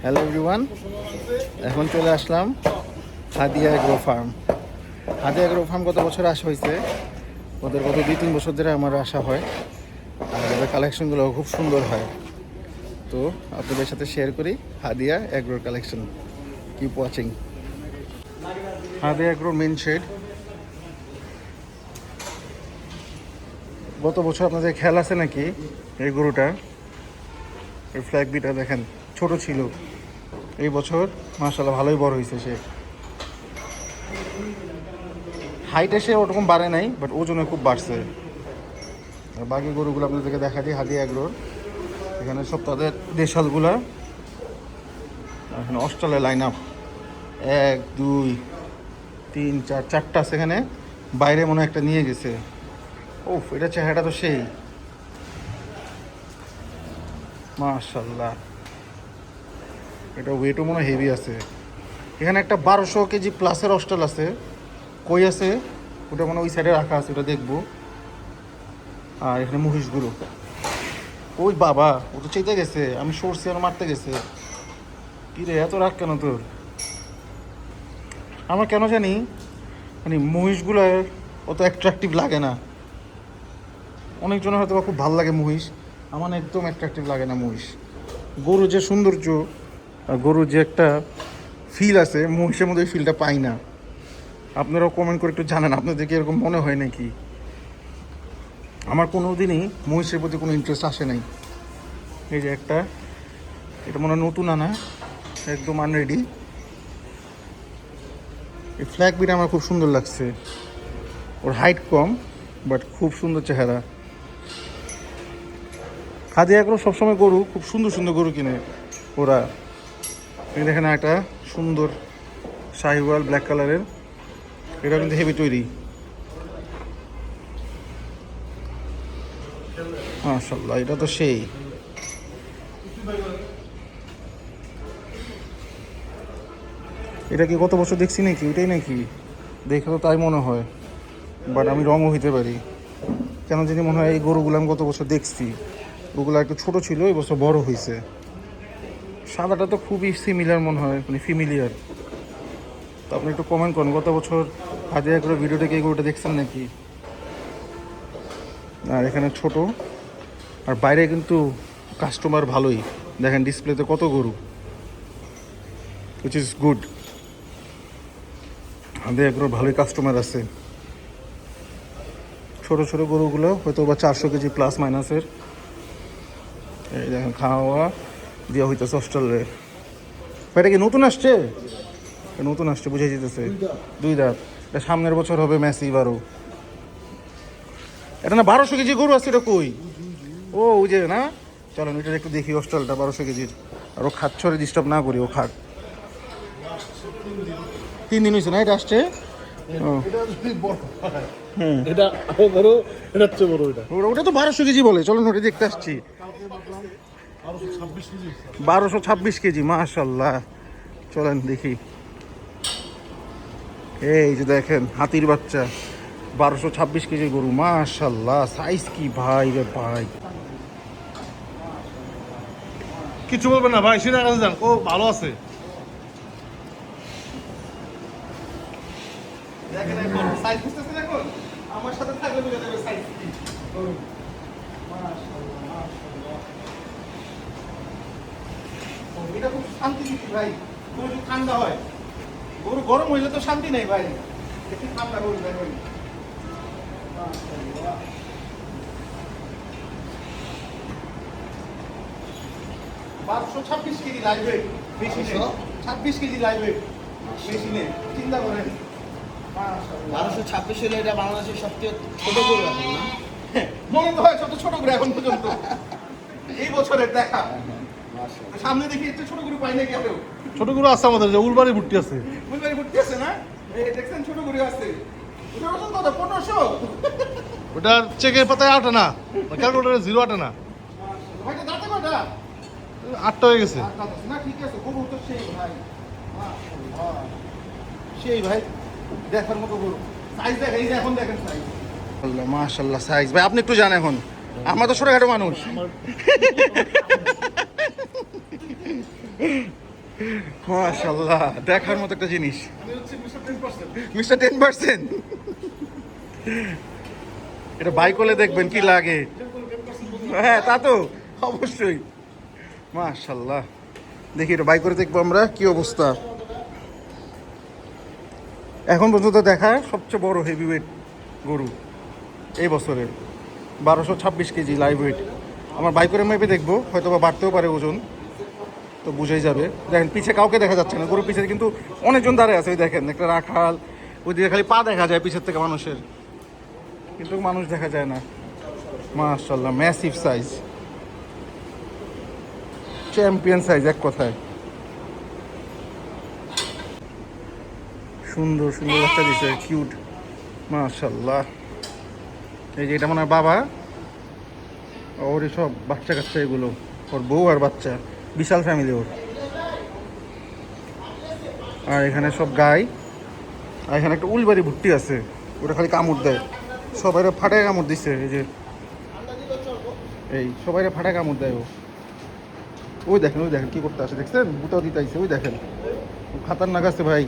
Hello everyone, এখন চলে আসলাম হাদিয়া এগ্রো ফার্ম। হাদিয়া এগ্রো ফার্ম গত বছর আসা হয়েছে, ওদের গত 2-3 বছর ধরে আমার আসা হয়, আর ওদের কালেকশনগুলো খুব সুন্দর হয়। তো আপনাদের সাথে শেয়ার করি হাদিয়া এগ্রোর কালেকশন। Keep watching. হাদিয়া এগ্রোর মেন শেড। গত বছর আপনাদের খেয়াল আছে নাকি এই গরুটা, এই ফ্ল্যাগ বিটা দেখেন ছোট ছিল, এই বছর মাশাআল্লাহ ভালোই বড় হয়েছে। সে হাইট এসে ওরকম বাড়ে নাই, বাট ওজনে খুব বাড়ছে। আর বাকি গরুগুলো আপনাদেরকে দেখা দিই হাদিয়া এগ্রোর। এখানে সব তাদের দেশালগুলা, এখানে অস্ট্রেলিয়া লাইন আপ 1 2 3 4 4টা আছে এখানে, বাইরে মনে হয় একটা নিয়ে গেছে। ওফ, এটা চেহারাটা তো সেই মাশাআল্লাহ। এটা ওয়েটও মনে হয় হেভি আছে। এখানে একটা 1200 কেজি প্লাসের অস্ট্রেল আছে, কই আছে ওটা মনে ওই সাইডে রাখা আছে, ওটা দেখবো। আর এখানে মহিষগুলো, ওই বাবা ও তো চেতে গেছে, আমি সরছি আর মারতে গেছে। কি রে, এত রাগ কেন তোর? আমার কেন জানি মানে মহিষগুলো অত অ্যাট্রাকটিভ লাগে না। অনেকজনের হয়তো খুব ভালো লাগে মহিষ, আমার একদম অ্যাট্রাকটিভ লাগে না মহিষ। গরু যে সৌন্দর্য আর গরুর যে একটা ফিল আছে, মহিষের মধ্যে ওই ফিলটা পাই না। আপনারাও কমেন্ট করে একটু জানান, আপনাদের কি এরকম মনে হয় নাকি? আমার কোনো দিনই মহিষের প্রতি কোনো ইন্টারেস্ট আসে নাই। এই যে একটা, এটা মনে হয় নতুন আনা, একদম আনরেডি। এই ফ্ল্যাগ বিট আমার খুব সুন্দর লাগছে। ওর হাইট কম, বাট খুব সুন্দর চেহারা। হাদিয়া এগ্রো সবসময় গরু, খুব সুন্দর সুন্দর গরু কিনে ওরা। দেখেন একটা সুন্দর শাহিওয়াল ব্ল্যাক কালারের, এটা কিন্তু হেভি তৈরি। মাশাআল্লাহ, এটা তো সেই। এটা কি গত বছর দেখছি নাকি? ওইটাই নাকি? দেখে তো তাই মনে হয়, বাট আমি রঙও হইতে পারি। কেন জানি মনে হয় এই গরুগুলো আমি গত বছর দেখছি, ওগুলো একটু ছোট ছিল, এই বছর বড় হয়েছে। সাদাটা তো খুবই সিমিলার মনে হয়, মানে ফিমিলিয়ার। তো আপনি একটু কমেন্ট করুন, গত বছর হাদিয়া এগ্রো ভিডিওটা কি এই গরুটা দেখছেন নাকি? আর এখানে ছোট, আর বাইরে কিন্তু কাস্টমার ভালোই। দেখেন ডিসপ্লেতে কত গরু, হুইচ ইজ গুড। হাদিয়া এগ্রোর ভালোই কাস্টমার আছে। ছোট ছোট গরুগুলো হয়তো বা 400 কেজি প্লাস মাইনাসের। এই দেখেন খাওয়া দেওয়া হইতেছে অস্ট্রেলিয়ায়। এটা কি নতুন আসছে? নতুন আসছে বুঝে যেতেছে। 2 দাঁত। এটা সামনের বছর হবে ম্যাসিভ আরো। এটা না 1200 কেজি গরু আছে, এটা কই? ও ওই যে না, চলেন ওইটা একটু দেখি। অস্ট্রেলটা 1200 কেজির। আর ও খাচ্ছরে ডিস্টার্ব না করি, ও খাক। 3 দিন হয়েছে না এটা আসছে? ওটা তো 1200 কেজি বলে। চলেন ওটা দেখতে আসছি। 1226 কেজি, মাশাআল্লাহ। চলেন দেখি। এই যে দেখেন হাতির বাচ্চা, 1226 কেজি গরু, মাশাআল্লাহ। সাইজ কি ভাই রে ভাই! কিছু বলবেন না ভাই, সিনা কাছে যান, ও ভালো আছে। দেখেন এখন সাইজ বুঝতেছেন, এখন আমার সাথে থাকলে বুঝে যাবে সাইজ কি। মাশাআল্লাহ, মাশাআল্লাহ। এটা খুব শান্তি দিচ্ছি ভাই। গরু যদি ঠান্ডা হয়, গরু গরম হইলে তো শান্তি নেই ভাই। একটু ঠান্ডা গরু দেখবেন। মাশাআল্লাহ। 1226 কেজি লাইভ ওয়েট মেশিনে, 26 কেজি লাইভ ওয়েট মেশিনে, চিন্তা করেন। 1226 হলে এটা বাংলাদেশের সবচেয়ে ছোট গরু এখন না? মনে তো হয় ছোট ছোট করে এখন পর্যন্ত এই বছরের দেখা। সামনে দেখি একটু ছোট গরু পাই না কেউ। ছোট গরু আছে আমাদের, যে উলবাড়ি ভুট্টি আছে। বুঝবাই ভর্তি আছে না? এই দেখছেন ছোট গরু আছে। ওটার ওজন কত? 1500। ওটার চেকের পাতায় 8 আনা, ক্যালকুলেটারে 0 8 আনা। ভাইটা দাঁতে কয়টা? 8টা হয়ে গেছে। আট দাঁত আছে না? ঠিক আছে, গরু তো সেই ভাই। মাশাআল্লাহ। সেই ভাই দেখার মতো গরু। সাইজ দেখেন, এই যে এখন দেখেন সাইজ। আল্লাহ মাশাআল্লাহ সাইজ। ভাই আপনি একটু জান এখন, আমরা তো ছোটখাটো মানুষ। মাশাআল্লাহ, দেখার মতো একটা জিনিস। আমি হচ্ছে মিস্টার 10%। এটা বাই করলে দেখবেন কি লাগে। হ্যাঁ, তা তো অবশ্যই। মাশাআল্লাহ, দেখি এটা বাই করে দেখবো আমরা কি অবস্থা। এখন পর্যন্ত দেখা সবচেয়ে বড় হেভি ওয়েট গরু এই বছরের, 1226 কেজি লাইভ ওয়েট। আমার বাই করে মেপে দেখবো, হয়তো বা বাড়তেও পারে ওজন, তো বুঝেই যাবে। দেখেন পিছে কাউকে দেখা যাচ্ছে না, গরুর পিছে কিন্তু অনেকজন দাঁড়ায় আছে। ওই দেখেন একটা রাখাল, ওইদিকে খালি পা দেখা যায় পিছের থেকে মানুষের, কিন্তু মানুষ দেখা যায় না। মাশাআল্লাহ, ম্যাসিভ সাইজ, চ্যাম্পিয়ন সাইজ এক কথায়। সুন্দর সুন্দর বাচ্চা দিছে, কিউট। মাশাআল্লাহ, এই যে এটা মনে হয় বাবা, ওর সব বাচ্চা কাচ্চা এগুলো, ওর বউ আর বাচ্চা, বিশাল ফ্যামিলি ওর। আর এখানে সব গাই, আর এখানে একটা উলবাড়ি ভুট্টি আছে, ওটা খালি কামড় দেয়। সবাই ফাটায় কামড় দিচ্ছে, এই যে এই সবাই ফাটায় কামড় দেয় ও। ওই দেখেন কি করতে আসে, দেখছেন? বুতাও দিতে আইছে, ওই দেখেন। ও খাতারনাক আছে ভাই,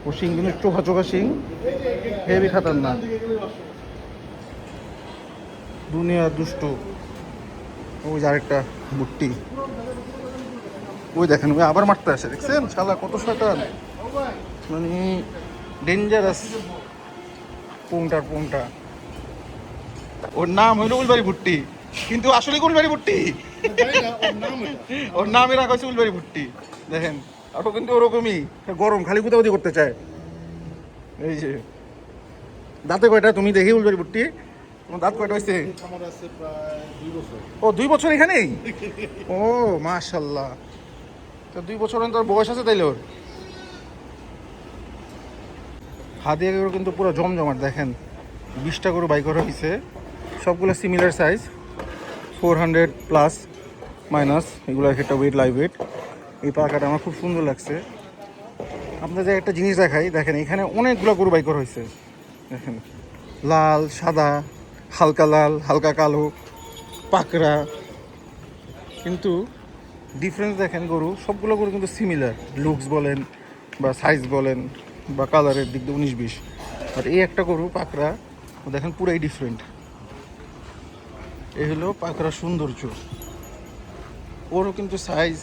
ও শিং কিন্তু চোখা চোখা শিং, হেভি খাতারনাক। দুনিয়া দুষ্ট। ওই যে আরেকটা বুট্টি, ওই দেখেন ওই আবার মারতে আসে, দেখছেন? শালা কত শয়তান, মানে ডেঞ্জারাস। পোংটা ওর নাম হইল উলবাড়ি ভুট্টি, কিন্তু আসলে উলবাড়ি ভুট্টি। ওর নামই রাখা হয়েছে উলবাড়ি ভুট্টি। দেখেন, আর ও কিন্তু ওরকমই গরম, খালি গুতাগুতি করতে চায়। এই যে দাঁতে কয়টা তুমি দেখি উলবাড়ি ভুট্টি? তোমার দাঁত কয়টা হয়েছে? আমার আছে প্রায় 2 বছর। ও 2 বছর এখানেই? ও মাশাআল্লাহ, তো 2 বছর তোর বয়স আছে তাইলে ওর। হাদিয়া গরু কিন্তু পুরো জমজমাট। দেখেন 20টা গরু বাই করা হয়েছে, সবগুলো সিমিলার সাইজ, 400 প্লাস মাইনাস। এগুলো একটা ওয়েট, লাইভ ওয়েট। এই পাকাটা আমার খুব সুন্দর লাগছে। আপনাদের একটা জিনিস দেখাই, দেখেন এখানে অনেকগুলো গরু বাই করা হয়েছে। দেখেন লাল, সাদা, হালকা লাল, হালকা কালো, পাকড়া, কিন্তু ডিফারেন্স দেখেন। গরু সবগুলো গরু কিন্তু সিমিলার, লুকস বলেন বা সাইজ বলেন বা কালারের দিক দিয়ে 19-20। আর এই একটা গরু পাকড়া, দেখেন পুরাই ডিফারেন্ট। এই হলো পাকড়া সৌন্দর্য। ওরও কিন্তু সাইজ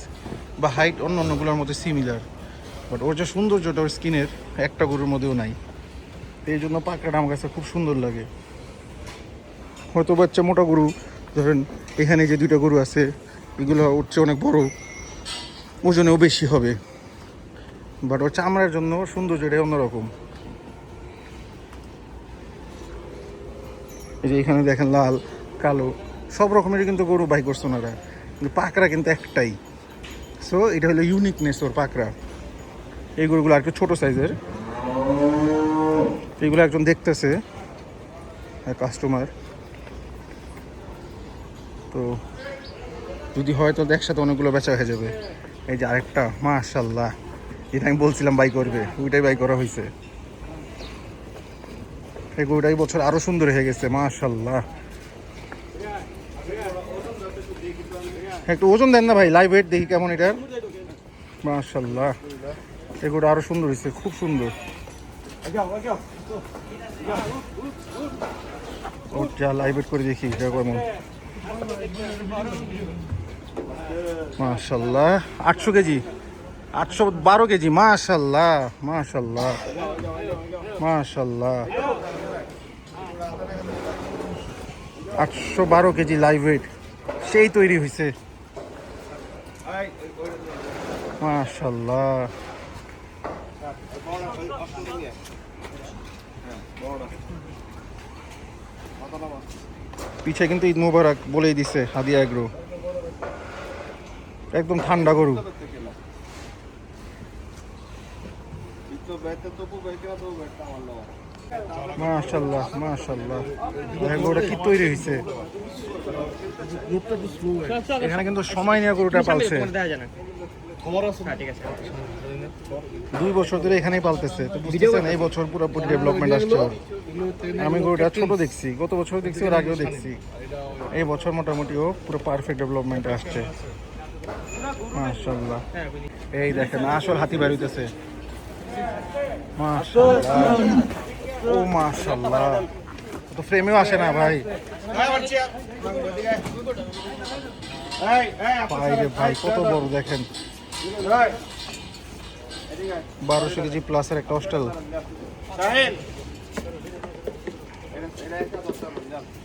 বা হাইট অন্য অন্যগুলোর মধ্যে সিমিলার, বাট ওর যে সৌন্দর্যটা ওর স্কিনের একটা গরুর মধ্যেও নাই। এই জন্য পাকড়াটা আমার কাছে খুব সুন্দর লাগে। হয়তো বাচ্চা মোটা গরু, ধরেন এখানে যে 2টা গরু আছে, এগুলো উঠছে অনেক বড়, ওজনেও বেশি হবে, বাট ওর চামড়ার জন্য সৌন্দর্যটাই অন্যরকম। এই যে এখানে দেখেন লাল, কালো, সব রকমেরই কিন্তু গরু বাই করছে ওনারা, কিন্তু পাকড়া কিন্তু একটাই। সো এটা হলো ইউনিকনেস ওর পাকড়া। এই গরুগুলো আর একটু ছোটো সাইজের। এইগুলো একজন দেখতেছে, কাস্টমার, তো যদি হয় তো একসাথে অনেকগুলো বেচা হয়ে যাবে। এই যে আরেকটা, মাশাআল্লাহ, যেটা আমি বলছিলাম বাই করবে, ওইটাই বাই করা হয়েছে। এই গরুটাই বছর আরো সুন্দর হয়ে গেছে, মাশাআল্লাহ। একটু ওজন দেন না ভাই, লাইভ ওয়েট দেখি কেমন এটার। মাশাআল্লাহ, এই গরুটা আরো সুন্দর হয়েছে, খুব সুন্দর। ওটা লাইভ ওয়েট করে দেখি এটা কেমন। মাশাআল্লাহ, 800 কেজি, 812 কেজি। মাশাআল্লাহ, মাশাআল্লাহ, মাশাআল্লাহ, 812 কেজি লাইভ ওয়েট, সেই তৈরি হয়েছে। মাশাআল্লাহ, পিছে কিন্তু ঈদ মোবারক বলেই দিছে হাদিয়া এগ্রো। একদম ঠান্ডা গরু। মাশাআল্লাহ, মাশাআল্লাহ, গরুটা কি তৈরি হয়েছে। এখানে কিন্তু সময় নিয়ে গরুটা পালছে, 2 বছর ধরে এখানেই পালতেছে। তো বুঝতেছেন এই বছর পুরোপুরি ডেভেলপমেন্ট আসছে ওর। আমি গরুটা ছোট দেখছি, গত বছর দেখছি, ওর আগেও দেখছি। এই বছর মোটামুটি ও পুরো পারফেক্ট ডেভেলপমেন্ট আসছে। মাশাআল্লাহ। এই দেখেন আসল হাতি বের হইতেছে। মাশাআল্লাহ, ও মাশাআল্লাহ, তো ফ্রেমেও আসে না ভাই। ভাই রে ভাই, কত বড় দেখেন, 1200 কেজি প্লাসের একটা হোস্টেল।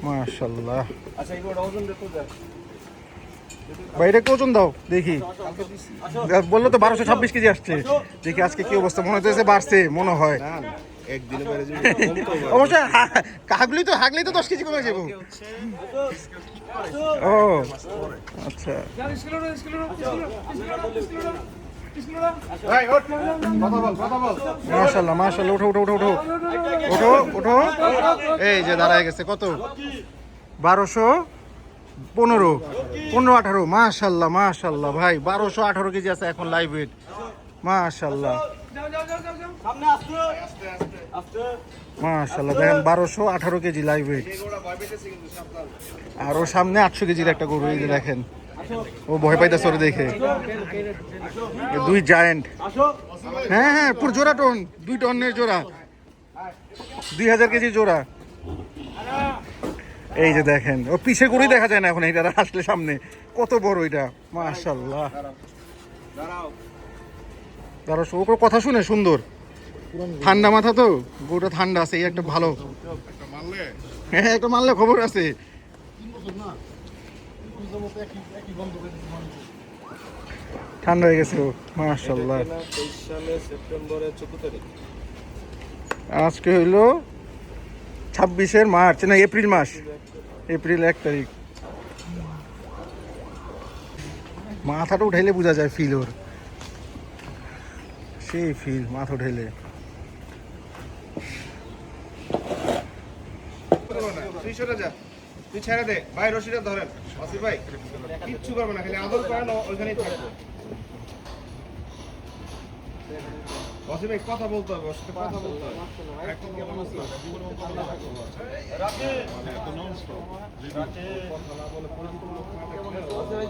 মাশাআল্লাহ। বাইরে ওজন দাও দেখি, বললো তো 1226 কেজি আসছে। দেখি আজকে কি অবস্থা, মনে হচ্ছে বাড়ছে মনে হয়। অবশ্যই হাগলেই তো 10 কেজি কমে যাবো। ও আচ্ছা, মাশাআল্লাহ মাশাআল্লাহ, ওঠো ওঠো ওঠো ওঠো ওঠো ওঠো। এই যে দাঁড়ায় গেছে কত, 1215, 15-18। মাশাআল্লাহ মাশাআল্লাহ ভাই, 1218 কেজি আছে এখন লাইভ ওয়েট। মাশাআল্লাহ মাশাআল্লাহ, দেখেন 1218 কেজি লাইভ ওয়েট। আর ওর সামনে 800 কেজির একটা গরু, এই যে দেখেন, ও ভয় পাইতেছে ওরে দেখে। দুই জায়েন্ট, হ্যাঁ হ্যাঁ, পুরো জোড়া টন, 2 টনের জোড়া, 2000 কেজি জোড়া। এই যে দেখেন, ও পিছের গরুই দেখা যায় না এখন, এটা আসলে সামনে কত বড় এটা। মাশাআল্লাহ, দাঁড়াও, ওর কথা শুনে সুন্দর, ঠান্ডা মাথা তো, গরুটা ঠান্ডা আছে, এই একটা ভালো, হ্যাঁ একটা মারলে খবর আছে। ঠান্ডা হয়ে গেছে ও, মাশাআল্লাহ। আজকে হইলো 26 মার্চ, না এপ্রিল মাস, এপ্রিল 1 তারিখ। মাথাটা উঠাইলে বোঝা যায় ফিল, ওর সেই ফিল মাথা উঠাইলে। তুই ছেড়ে দে ভাই, রশিটা ধরেন আসিফ ভাই, কিচ্ছু করবে না, খালি আদর করেন, ওইখানেই থাকবে। আসিফ ভাই কথা বলতে হবে, ওর সাথে কথা বলতে হবে।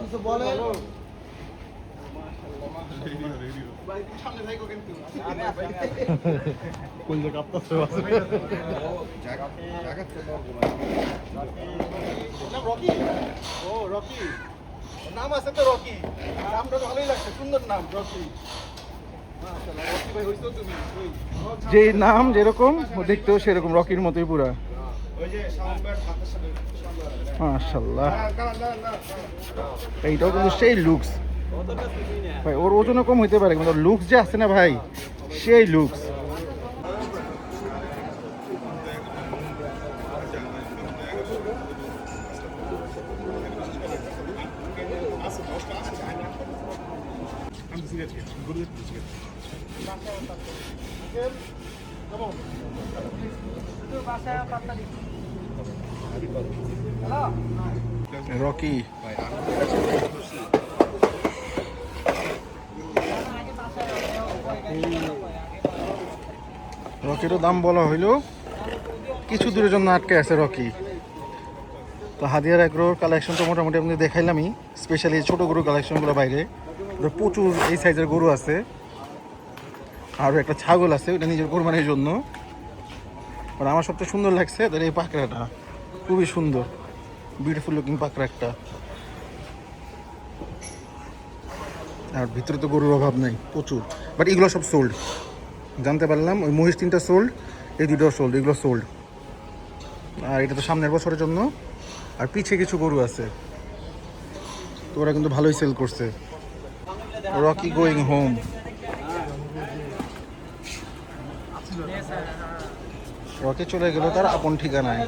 কিছু বলে নাম আছে তো রকি, নামটা ভালোই লাগছে, সুন্দর নাম রকি। যে নাম যেরকম, ও দেখতেও সেরকম, রকির মতোই পুরা। মাশাআল্লাহ, এইটাও কিন্তু সেই লুকস ভাই, ওর ওজনও কম হইতে পারে কিন্তু লুকস যে আছে না ভাই, সেই লুকস। রকি রকিরও দাম বলা হইলো, কিছু দূরের জন্য আটকে আছে রকি। তো হাদিয়ার এগ্রোর কালেকশন তো মোটামুটি আপনি দেখাইলামই, স্পেশালি ছোটো গরুর কালেকশনগুলো বাইরে প্রচুর এই সাইজের গরু আছে। আর একটা ছাগল আছে, ওটা নিজের কোরবানির জন্য। আর আমার সবচেয়ে সুন্দর লাগছে তার এই পাকড়াটা, খুবই সুন্দর, বিউটিফুল লুকিং পাকড়া একটা। আর ভিতরে তো গরুর অভাব নাই, প্রচুর। বাট এগুলো সব সোল্ড, জানতে পারলাম। ওই মহিষ 3টা সোল্ড, এই 2টাও সোল্ড, এগুলো সোল্ড। আর এটা তো সামনের বছরের জন্য। আর পিছে কিছু গরু আছে, তো ওরা কিন্তু ভালোই সেল করছে। Rocky going home. রকি চলে গেল তার আপন ঠিকানায়।